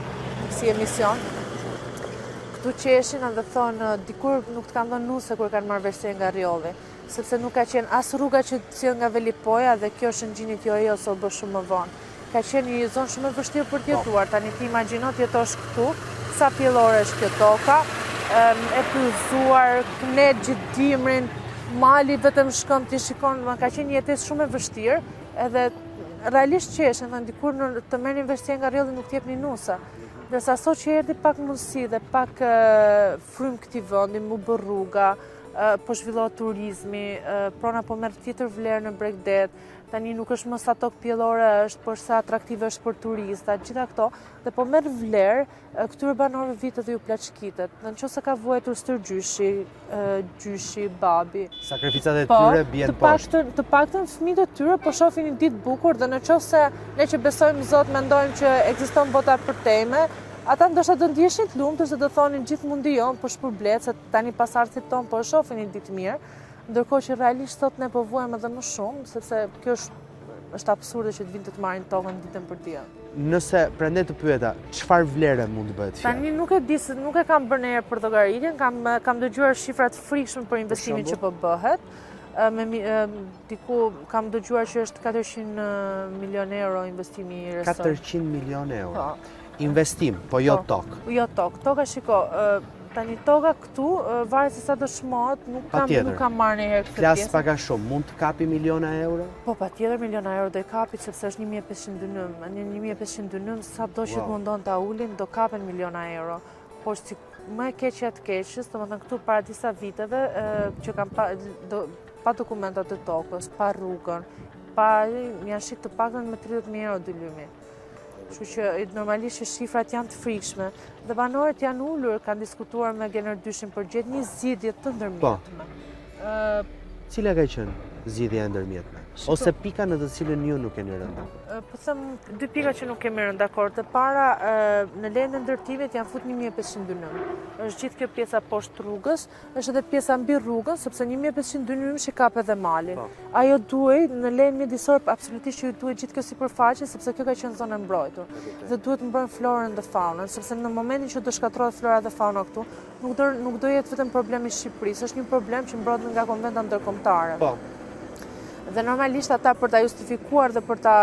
si emision. Këtu qeshin dhe thonë dikur nuk të kanë dhënë nuse kur kanë marrë versje nga Rjolli, sepse nuk ka qenë as rruga që sjell nga Velipoja dhe kjo është në gjinit jo ose u bë shumë më vonë. Ka qenë një zonë shumë e vështirë për të jetuar. Tani ti imagjino të jetosh këtu, sa pjellore është kjo toka, e pylzuar, ne gjithë dimrin, mali vetëm shkon ti shikon, ka qenë një jetesë shumë e vështirë, edhe realisht qeshin, dhe dikur të merrnin versje nga Rjolli nuk t'jepni nusa. Ndërsa sot që erdhi pak mundësi dhe pak frym këtij vendi, mu bë rruga, po zhvillohet turizmi, prona po merr tjetër vlerë në Bregdet, tani nuk është më sa tokë pjellore është, por sa atraktive është për turistat, gjitha këto, dhe po merr vlerë këtyre banorëve vitet dhe ju plaçkitet. Nëse ka vuajtur stërgjyshi, gjyshi, babi. Sakrificat e tyre bien poshtë. Të paktën fëmijët e tyre po shohin një ditë bukur dhe nëse ne që besojmë Zot mendojmë që ekziston bota përtejme, ata ndoshta do ndiheshin të lumtur se do thonin gjithë mundi jon po shpërblet se tani pasardhësit ton po shohin një ditë mirë. ndërkohë që realisht sot ne po vuajmë edhe më shumë, sepse kjo është absurde që të vinë të marrin tokën ditën për diell. Nëse prandaj të pyeta, çfarë vlere mund të bëhet fjalë? Tani nuk e di se nuk e kam bërë ndonjëherë për llogaritjen, kam dëgjuar shifra të frikshme për investimin që po bëhet. Diku kam dëgjuar që është 400 milion euro investimi i restoranit. 400 milion euro. Investim, po jo tokë. Jo tokë. Toka shiko, tani toka këtu, varet se sa dëshmohet, nuk kam marrë ndonjëherë këtë pjesë. Flas pak a shumë, mund të kapi miliona euro? Po patjetër miliona euro do i kapit sepse është 1500 dynym. Në 1500 dynym sado që të mundon ta ulin do kapen miliona euro. Por si më e keqja të keqës, domethënë këtu para disa viteve që kam pa dokumentat të tokës, pa rrugën, janë shik të paktën me 30.000 euro dylymi. Kështu që normalisht shifrat janë të frikshme dhe banorët janë ulur, kanë diskutuar me Generdyshin për gjetë një zgjidhje të ndërmjetme. Cila ka qenë zgjidhja e ndërmjetme? Ose pika në të cilën ju nuk keni rënë dakord? Po them dy pika që nuk kemi rënë dakord. E para, në lejen e ndërtimit janë fut 1500 dynym. Është gjithë kjo pjesa poshtë rrugës, është edhe pjesa mbi rrugën, sepse 1500 dynym që kap edhe malin. Ajo duhet në lejen mjedisore absolutisht që duhet gjithë kjo sipërfaqe, sepse kjo ka qenë zonë e mbrojtur. Dhe duhet mbrojnë florën dhe faunën, sepse në momentin që do shkatërrohet flora dhe fauna këtu, nuk do jetë vetëm problemi i Shqipërisë, është një problem që mbrohet nga konventa ndërkombëtare. Dhe normalisht ata për ta justifikuar dhe për ta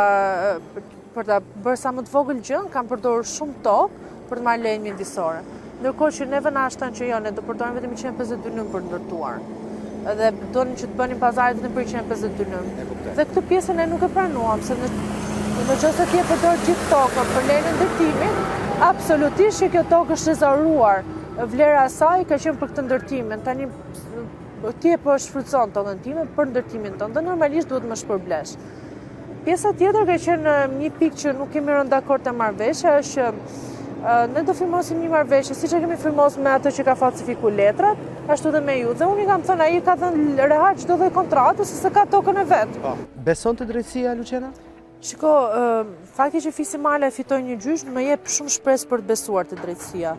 bërë sa më të vogël gjën, kanë përdorur shumë tokë për të marrë lejen mjedisore. Ndërkohë që neve na shton që jo, ne do përdorim vetëm 150 dynym për ndërtuar. Dhe donin që të bënin pazaret vetëm për 150 dynym. Dhe këtë pjesën ne nuk e pranuam, se në qoftë se ti e përdor gjithë tokën për lejen e ndërtimit, absolutisht që kjo tokë është rezervuar. Vlera e saj ka qenë për këtë ndërtim. Tani ti e po shfrytëzon tokën time për ndërtimin tonë dhe normalisht duhet më shpërblesh. Pjesa tjetër ka qenë një pikë që nuk kemi rënë dakord te marrëveshja, është që ne do firmosim një marrëveshje siç e kemi firmosur me atë që ka falsifikuar letrat, ashtu edhe me ju. Dhe unë i kam thënë ai ka dhënë rehat çdo lloj kontrate se ka tokën e vet. Beson të drejtësia, Luciana? Shiko, fakti që Fisi Mala e fitoi një gjyq më jep shumë shpresë për të besuar te drejtësia.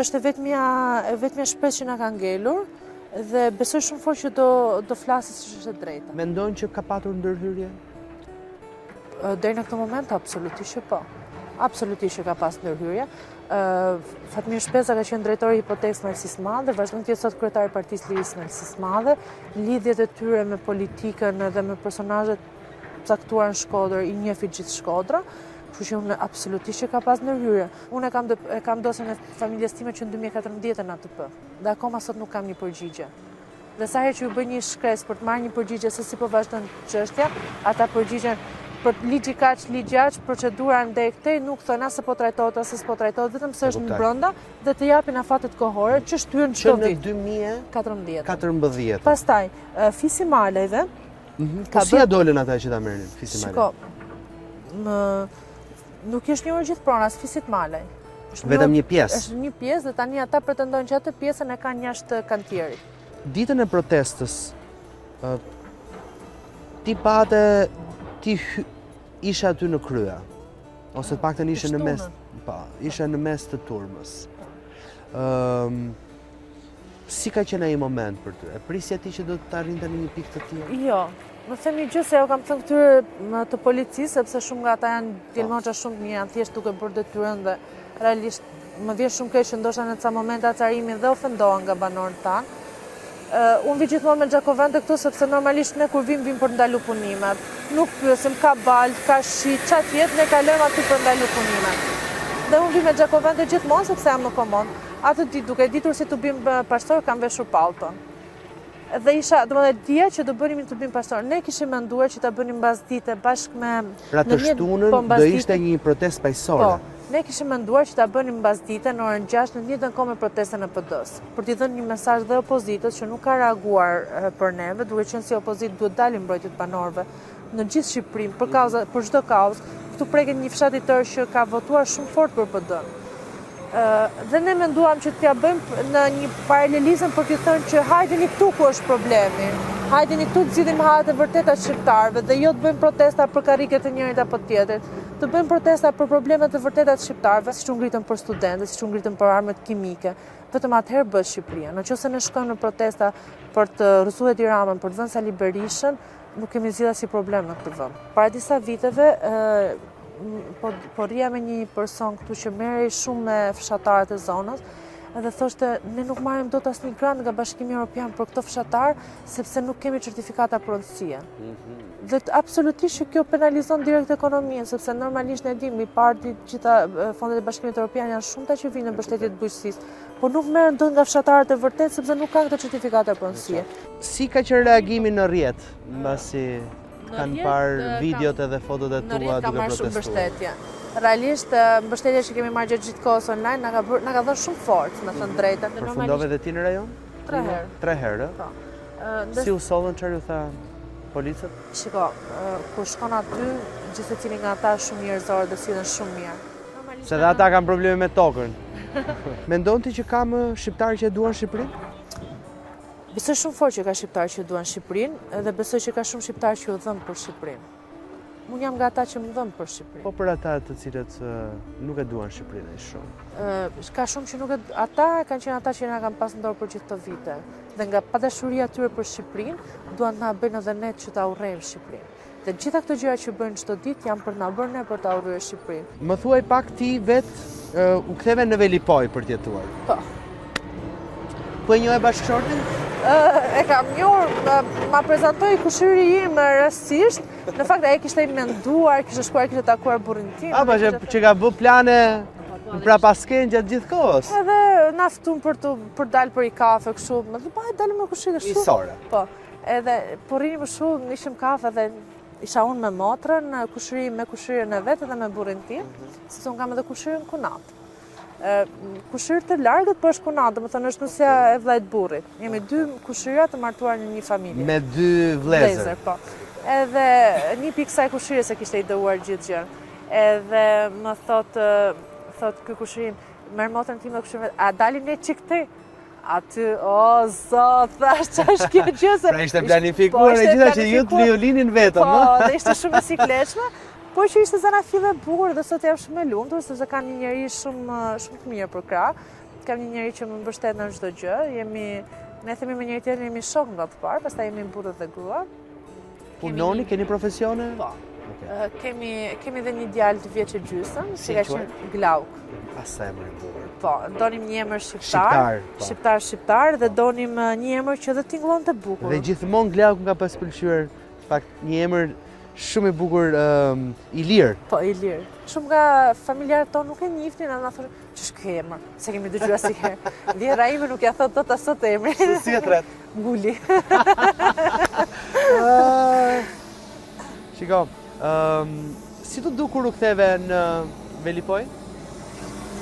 Është vetmja shpresë që na ka ngelur. Dhe besoj shumë fort që do flasë siç është e drejta. Mendon që ka patur ndërhyrje? Deri në këtë moment absolutisht që po. Absolutisht që ka pas ndërhyrje. Fatmir Shpeza ka qenë drejtori i hipotekës me Elsis Madhe, vazhdon të jetë sot kryetari i Partisë Lirisë me Elsis Madhe. Lidhjet e tyre me politikën dhe me personazhet caktuar në Shkodër i njefit gjithë Shkodra. Kështu që unë absolutisht që ka pas ndërhyrje. Unë e kam dosën e familjes time që në 2014 në ATP. Dhe akoma sot nuk kam një përgjigje. Dhe sa herë që ju bëj një shkresë për të marrë një përgjigje se si po vazhdon çështja, ata përgjigjen për ligji kaq, ligji aq, procedura ndaj këtej nuk thon as se po trajtohet as se s'po trajtohet, vetëm se është në brenda dhe të japin afatet kohore që shtyen çdo vit. Në 2014. Pastaj, Fisi Malajve si ja dolën ata që ta merrin Fisi Malaj? Shiko, nuk është njohur gjithë prona as Fisit Malaj. Vetëm një pjesë. Është një pjesë dhe tani ata pretendojnë që atë pjesën e kanë jashtë kantierit. Ditën e protestës, ti ishe aty në krye, ose të paktën ishe në mes të turmës. Si ka qenë ai moment për ty? E prisja ti që do të arrinte në një pikë të tillë? Jo. Më them një gjë se jo kam thënë këtyre të policisë, sepse shumë nga ata janë djelmoqa shumë të mirë, janë thjesht duke bërë detyrën dhe realisht më vjen shumë keq që ndoshta në ca momente acarimin dhe ofendohen nga banorët tanë. Unë vi gjithmonë me Gjakovende këtu sepse normalisht ne kur vim për ndalu punimet. Nuk pyesim ka balë, ka shi, çfarë jetë, ne kalojmë aty për ndalu punimet. Dhe unë vi me Gjakovende gjithmonë sepse jam në komon. Atë ditë duke ditur si të bim pastor kam veshur pallton. Dhe isha, domethënë dia që do bënim të bim pastor. Ne kishim menduar që ta bënim mbasdite bashkë me pra të shtunën do ishte një protestë paqësore. Ne kishim menduar që ta bënim mbasdite në orën 6 në të njëjtën kohë me protestën e PD-s, për t'i dhënë një mesazh dhe opozitës që nuk ka reaguar për neve, duke qenë si opozitë duhet dalin mbrojtjet banorëve në gjithë Shqipërinë për çdo kauzë. Këtu preket një fshat i tërë që ka votuar shumë fort për PD-n. Dhe ne menduam që t'ja bëjmë në një paralelizëm për t'ju thënë që hajdeni këtu ku është problemi. Hajdeni këtu të zgjidhim hajet e vërteta shqiptarëve dhe jo të bëjmë protesta për karriket e njërit apo tjetrit. Të bëjmë protesta për problemet e vërteta të shqiptarëve, siç u ngritën për studentët, siç u ngritën për armët kimike. Vetëm atëherë bëhet Shqipëria. Nëse ne shkojmë në protesta për të rrethuar Tiranën, për të vënë Sali Berishën, nuk kemi zgjidhur asnjë problem në këtë vend. Para disa viteve po rria me një person këtu që merrej shumë me fshatarët e zonës edhe thoshte ne nuk marrim dot asnjë grant nga Bashkimi Evropian për këto fshatar sepse nuk kemi certifikata pronësie. Dhe absolutisht që kjo penalizon direkt ekonominë sepse normalisht ne dimë parti gjitha fondet e Bashkimit Evropian janë shumëta që vinë në mbështetje të bujqësisë, por nuk merren dot nga fshatarët e vërtet sepse nuk kanë këto certifikata pronësie. Si ka qenë reagimi në rrjet mbasi kanë parë videot edhe fotot e tua duke protestuar? Në rrjet ka marrë shumë mbështetje. Realisht, mbështetja që kemi marrë gjatë gjithë kohës online na ka dhënë shumë forcë, me thënë drejtën. Përfundove dhe ti në rajon? 3 herë. 3 herë? Po. Si u sollën, çfarë ju tha policët? Shiko, kur shkon aty, gjithsecili nga ata shumë njerëzor dhe sillen shumë mirë. Se dhe ata kanë probleme me tokën. Mendon ti që ka më shqiptarë që e duan Shqipërinë? Besoj shumë fort që ka shqiptarë që duan Shqipërinë dhe besoj që ka shumë shqiptarë që u dhënë për Shqipërinë. Unë jam nga ata që më dhëmë për Shqipërinë. Po për ata të cilët nuk e duan Shqipërinë shumë? Ka shumë që nuk e duan. Ata kanë qenë ata që na kanë pas ndorë për gjithë këto vite. Dhe nga padashuria tyre për Shqipërinë, duan të na bëjnë edhe ne që ta urrejmë Shqipërinë. Dhe gjitha këto gjëra që bëjnë çdo ditë janë për na bërë ne për ta urryer Shqipërinë. Më thuaj pak ti vetë u ktheve në Velipoj për të jetuar. Po. Po e njohë bashkëshortin? E kam njohur, ma prezantoi kushiri im rastësisht. Në fakt ai kishte menduar, kishte shkuar, kishte takuar burrin tim. Apo që ka bë plane prapasken gjatë gjithë kohës? Edhe na ftun për dalë për i kafe kështu. Më thonë, "Po, dalim me kushiri kështu." Isore. Po. Edhe po rinim shumë, ishim kafe dhe isha unë me motrën, kushiri me kushirin e vet edhe me burrin tim, sepse unë kam edhe kushirin kunat. Kushirë të largët, po është kunat, domethënë është nusja e vllajt burrit. Jemi 2 kushira të martuar në një familje. Me 2 vëllezër. Po. Edhe një pikë kësaj kushire se kishte ideuar gjithë gjën. Edhe më thot ky kushirim, merr motrën time kushirin, a dalim ne çik ti? Aty, o zot, thash ç'është kjo gjë se. Pra ishte planifikuar e gjitha që ju të violinin vetëm, po, dhe ishte shumë e sikletshme. Por që ishte zanafile e bukur dhe sot jam shumë e lumtur sepse kam një njeri shumë të mirë për krah. Kam një njeri që më mbështet në çdo gjë. Ne themi me njëri tjetrin jemi shok nga të parë, pastaj jemi burrë dhe grua. Punoni, keni profesione? Po. Kemi edhe një djalë të vjeç e gjysmë, që ka qenë Glauk. Asa emër i bukur. Po, donim një emër shqiptar dhe donim një emër që dhe tingëllon të bukur. Dhe gjithmonë Glauk nga pas pëlqyer, fakt një emër shumë i bukur Ilir. Po, Ilir. Shumë nga familjarët tonë nuk e njihnin, na thonë, "Ç'është ky emër?" Se kemi dëgjuar asnjëherë. Dhe Raimi nuk ja thot dot asot emrin. Si e tret? Nguli. Shiko, si të du kur u ktheve në Velipoj?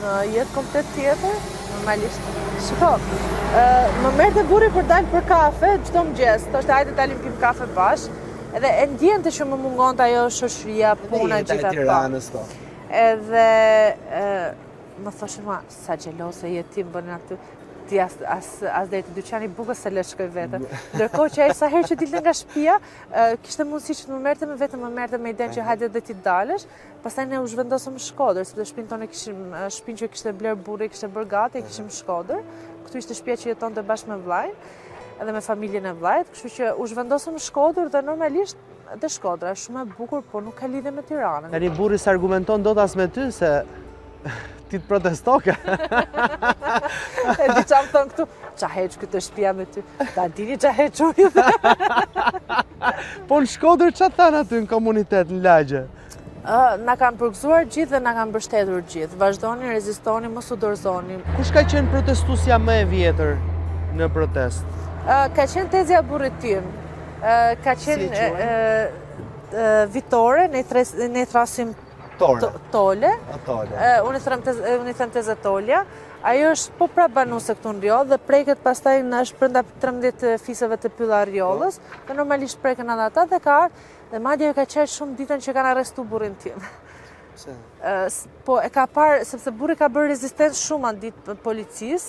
Në jetë komplet tjetër, normalisht. Shiko, më merrte burri për dalë për kafe çdo mëngjes. Thoshte hajde dalim pim kafe bashkë. Edhe e ndjente që më mungonte ajo shoqëria, puna gjithë ato. Edhe më thoshin sa xhelose je ti bën aty. Ti as deri te dyqani bukës se le shkoj vete. Ndërkohë që ai sa herë që dilte nga shtëpia, kishte mundësi që të më merrte me vete, më merrte me idenë që hajde dhe ti dalësh. Pastaj ne u zhvendosëm në Shkodër, sepse shtëpinë tonë kishim shtëpinë që kishte bler burri, kishte bërë gati, e kishim në Shkodër. Këtu ishte shtëpia që jetonte bashkë me vllajin edhe me familjen e vllajit, kështu që u zhvendosëm në Shkodër dhe normalisht dhe Shkodra është shumë e bukur, por nuk ka lidhje me Tiranën. Tani burri s'argumenton dot as me ty se ti të protestoke. E di qa më thonë këtu, qa heq këtë shtëpia me ty, ta dini qa heq unë. Po në Shkodër qa thanë aty në komunitet, në lagje? Na kanë përgëzuar gjithë dhe na kanë mbështetur gjithë. Vazhdoni, rezistoni, mos u dorëzoni. Kush ka qenë protestusja më e vjetër në protest? Ka qenë Tezja burrit tim. Ka qenë Vitore, ne thrasim Tole. Unë i them Teza Tolja. Ajo është po pra banuse këtu në Rjollë dhe preket pastaj është brenda 13 fiseve të pylla Rjollës dhe normalisht preken edhe ata dhe ka ardhur dhe madje ka qenë shumë ditën që kanë arrestu burrin tim. Po e ka parë, sepse burri ka bërë rezistencë shumë anë ditë policisë,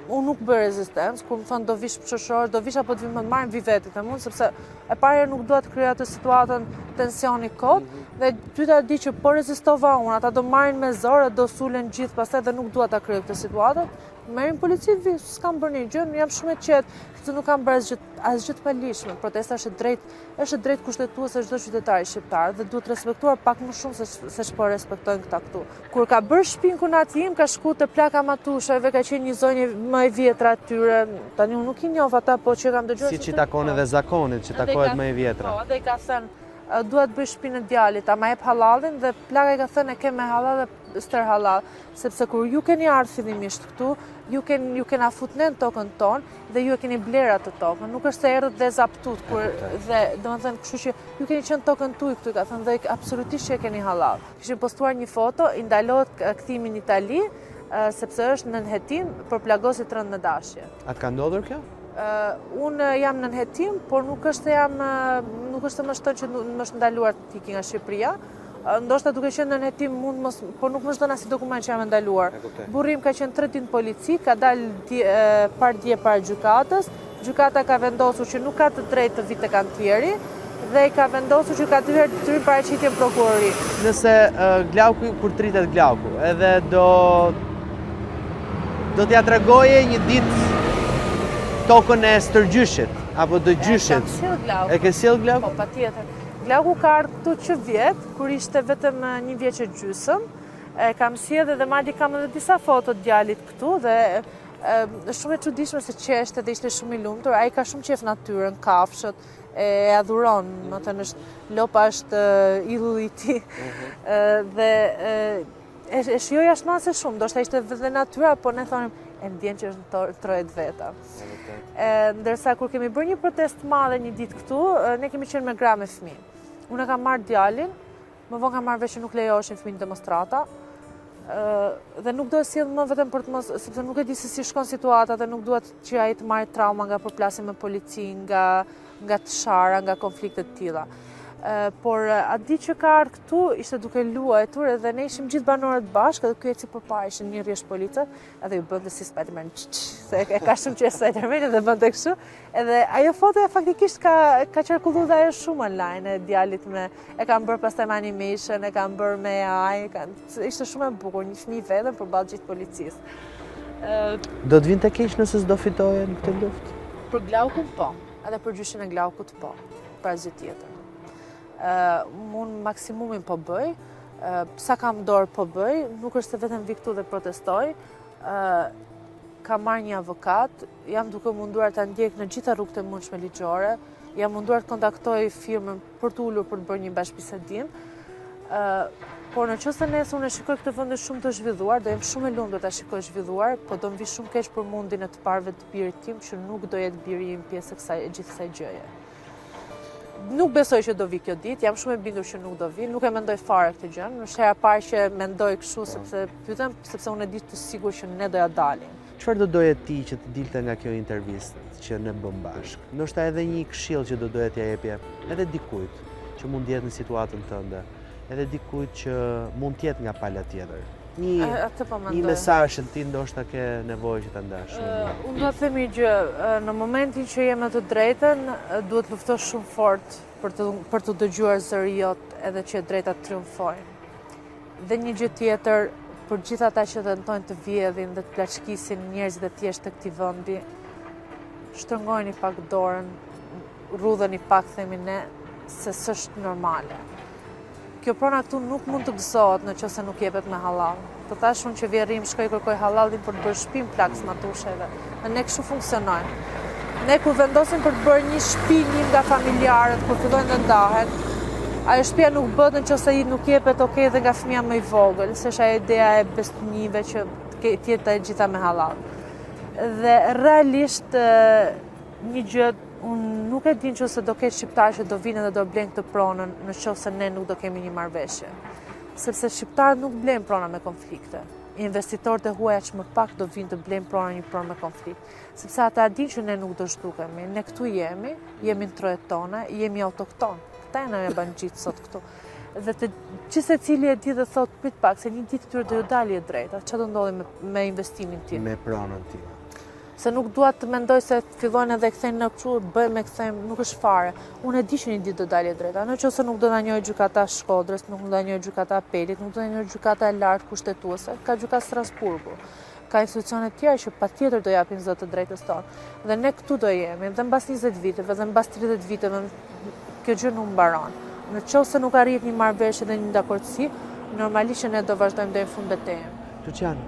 unë nuk bërë rezistencë, kur më thënë do vish shoqëror, do vish apo të vim të marrim vi vetit e mund, sepse e parja nuk do të krija të situatën tensioni kot, dhe dyta di që po rezistova unë, ata do marrin me zorë, do sulen gjithë pastaj dhe nuk dua ta krijoj këtë situatë. Merrim policit vi, s'kam bërë një gjë, jam shumë e qetë, këtë nuk kam bërë asgjë të palishme. Protesta është drejt kushtetuese çdo qytetari shqiptar dhe duhet respektuar pak më shumë se ç'po respektojnë këta këtu. Kur ka bërë shtëpinë kunati im, ka shku te plaka matusheve, ka qenë një zonjë më e vjetra atyre. Tani unë nuk i njoh ata, po që kam dëgjuar. Si që takon edhe zakonit, që takohet më e vjetra. Po, dhe i ka thënë duhet bëj shtëpinë e djalit, ama jep halallin dhe plaka i ka thënë e ke me halal dhe stër halal, sepse kur ju keni ardhur fillimisht këtu, ju kena futnen tokën tonë dhe ju e keni bler atë tokën. Nuk është se erdhët dhe zaptut, dhe domethënë kështu që ju keni qenë tokën tuaj këtu, ka thënë dhe absolutisht që e keni halal. Kishin postuar një foto, i ndalohet kthimi në Itali, sepse është në nënhetim për plagosit rënd në dashje. A të ka ndodhur kjo? Unë jam në nënhetim, por nuk është të më shton që më është ndaluar të iki nga Shqipëria. Ndoshta duke qenë në nënhetim por nuk më shton asnjë dokument që jam ndaluar. Burri im ka qenë 3 ditë në polici, ka dalë par dje para gjykatës. Gjykata ka vendosur që nuk ka të drejtë të vitë tek antieri dhe i ka vendosur që ka dy herë detyrim paraqitje në prokurori. Nëse Glauku kur tritet Glauku, edhe do t'ja tregoje një ditë tokën e stërgjyshit, apo dëgjyshit. E ke sjell Glauku? Po, patjetër. Glauku ka ardhur këtu që vjet, kur ishte vetëm 1 vjeç e gjysëm. Kam sjellë dhe madje kam edhe disa foto të djalit këtu dhe është shumë e çuditshme se qeshte dhe ishte shumë i lumtur. Ai ka shumë qejf natyrën, kafshët, e adhuron, më thënë lopa është idhulli i tij. Dhe e shijoj ashtu shumë, ndoshta ishte vetë natyra, po ne thonim e ndjen që është në trojet veta. Ndërsa kur kemi bërë një protestë madhe një ditë këtu, ne kemi qenë me gra me fëmijë. Unë kam marrë djalin, më vonë kam marrë vesh që nuk lejoheshin fëmijë në demonstrata, dhe nuk do të sjell më vetëm për të mos, sepse nuk e di se si shkon situata dhe nuk duhet që ai të marrë trauma nga përplasje me polici, nga të shara, nga konflikte të tilla. Por atë ditë që ka ardhur këtu ishte duke luajtur edhe ne ishim gjithë banorët bashkë edhe ky eci përpara ishte një rrjesh police edhe ju bënte si Spider-Man se e ka shumë që Spider-Man dhe bënte kështu edhe ajo foto faktikisht ka qarkulluar dhe ajo shumë online e djalit e kanë bërë pastaj me animation, e kanë bërë me AI, ishte shumë e bukur, një fëmijë vetëm përballë gjithë policisë. Do të vinte keq nëse s'do fitoje në këtë luftë? Për Glaukun po, edhe për gjyshin e Glaukut po, për asgjë tjetër. Unë maksimumin po bëj, sa kam dorë po bëj, nuk është se vetëm vi këtu dhe protestoj, kam marrë një avokat, jam duke munduar të ndjek në gjitha rrugët e mundshme ligjore, jam munduar të kontaktoj firmën për të ulur për të bërë një bashkëbisedim, por në qoftë se nesër unë e shikoj këtë vend shumë të zhvilluar, do jem shumë e lumtur ta shikoj zhvilluar, po do më vi shumë keq për mundin e të parëve të birit tim që nuk do jetë biri im pjesë e gjithë kësaj gjëje. Nuk besoj që do vi kjo ditë, jam shumë e bindur që nuk do vi, nuk e mendoj fare këtë gjë. Është hera e parë që mendoj kështu sepse unë e di të sigurt që ne do ja dalim. Çfarë do doje ti që të dilte nga kjo intervistë që ne bëm bashkë? Ndoshta edhe një këshill që do doje t'ja jepje edhe dikujt që mund të jetë në situatën tënde, edhe dikujt që mund të jetë nga pala tjetër. Një mesazh që ti ndoshta ke nevojë që ta ndash. Unë do të them një gjë, në momentin që jem në të drejtën, duhet luftosh shumë fort për të dëgjuar zëri jot edhe që e drejta të triumfojnë. Dhe një gjë tjetër, për gjithë ata që tentojnë të vjedhin dhe të plaçkisin njerëzit e thjeshtë të këtij vendi, shtrëngojeni pak dorën, rrudheni pak themi ne, se s'është normale. Kjo prona këtu nuk mund të gëzohet në qoftë se nuk jepet me halal. Të thash unë që vjerrim shkoj kërkoj halallin për të bërë shtëpinë plaks matusheve. Dhe ne kështu funksionojmë. Ne kur vendosim për të bërë një shtëpi një nga familjarët, kur fillojnë të ndahen, ajo shtëpia nuk bëhet nëse nuk jepet okay dhe nga fëmia më i vogël, se është ajo ideja e besnive që të jetë të gjitha me halal. Dhe realisht një gjë unë nuk e din që se do ketë shqiptarë që do vinë dhe do blenë këtë pronën në qoftë se ne nuk do kemi një marrëveshje. Sepse shqiptarët nuk blenë prona me konflikte. Investitorët e huaja që më pak do vinë të blenë prona një pronë me konflikt. Sepse ata din që ne nuk do zhdukemi. Ne këtu jemi në trojet tona, jemi autokton. Këta e në e banë gjithë sot këtu. Dhe të që se cili e di dhe thot prit pak, se një ditë këtyre do ju dalje drejta, që do ndodhi me investimin tim? Me pronën time. Se nuk dua të mendoj se fillojnë edhe kthejnë në kështu, bëjmë e kthejmë, nuk është fare. Unë e di që një ditë do dalje drejta. Nëse nuk do na njohë gjykata Shkodrës, nuk do na njohë gjykata Apelit, nuk do na njohë gjykata e lartë kushtetuese, ka gjykata Strasburgu. Ka institucione tjera që patjetër do japin zot të drejtës tonë. Dhe ne këtu do jemi, dhe mbas 20 viteve, dhe mbas 30 viteve, kjo gjë nuk mbaron. Në qoftë se nuk arrihet një marrëveshje dhe një dakordsi, normalisht ne do vazhdojmë deri në fund betejën. Lucian,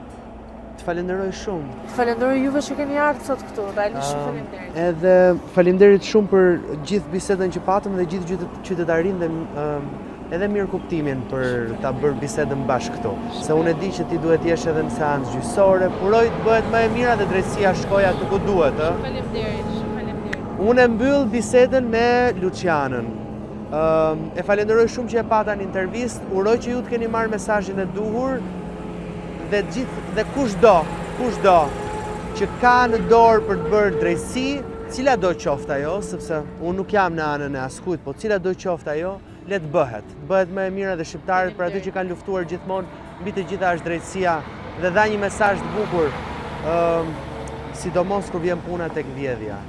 të falenderoj shumë. Të falenderoj juve që keni ardhur sot këtu, realisht faleminderit. Edhe faleminderit shumë për gjithë bisedën që patëm dhe gjithë qytetarinë dhe edhe mirë kuptimin për ta bërë bisedën bashkë këtu. Se unë e di që ti duhet jesh edhe në seancë gjyqësore, uroj të bëhet më e mira dhe drejtësia shkojë aty ku duhet, ë. Faleminderit. Unë e mbyll bisedën me Lucianën. E falenderoj shumë që e pata në intervistë, uroj që ju të keni marrë mesazhin e duhur dhe kushdo që ka në dorë për të bërë drejtësi, cila do qoftë ajo, sepse unë nuk jam në anën e askujt, po cila do qoftë ajo, le të bëhet më e mira dhe shqiptarët për aty që kanë luftuar gjithmonë mbi të gjitha është drejtësia dhe dha një mesazh të bukur, sidomos kur vjen puna tek vjedhja.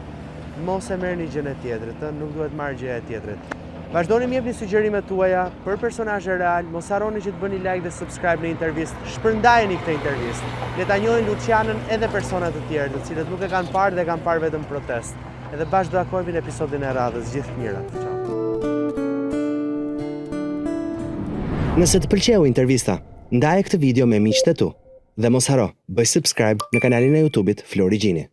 Mos e merrni gjën e tjetrit, nuk duhet marrë gjë e tjetrit. Vazhdoni më jepni sugjerimet tuaja për personazhe real, mos harroni që të bëni like dhe subscribe në intervistë. Shpërndajeni këtë intervistë. Le ta njohin Lucianën edhe persona të tjerë, të cilët nuk e kanë parë dhe kanë parë vetëm protest. Edhe bashkë do takojmë në episodin e radhës. Gjithë të mirat. Nëse të pëlqeu intervista, ndaje këtë video me miqtë e tu dhe mos haro, bëj subscribe në kanalin e YouTube-it Flori Gjini.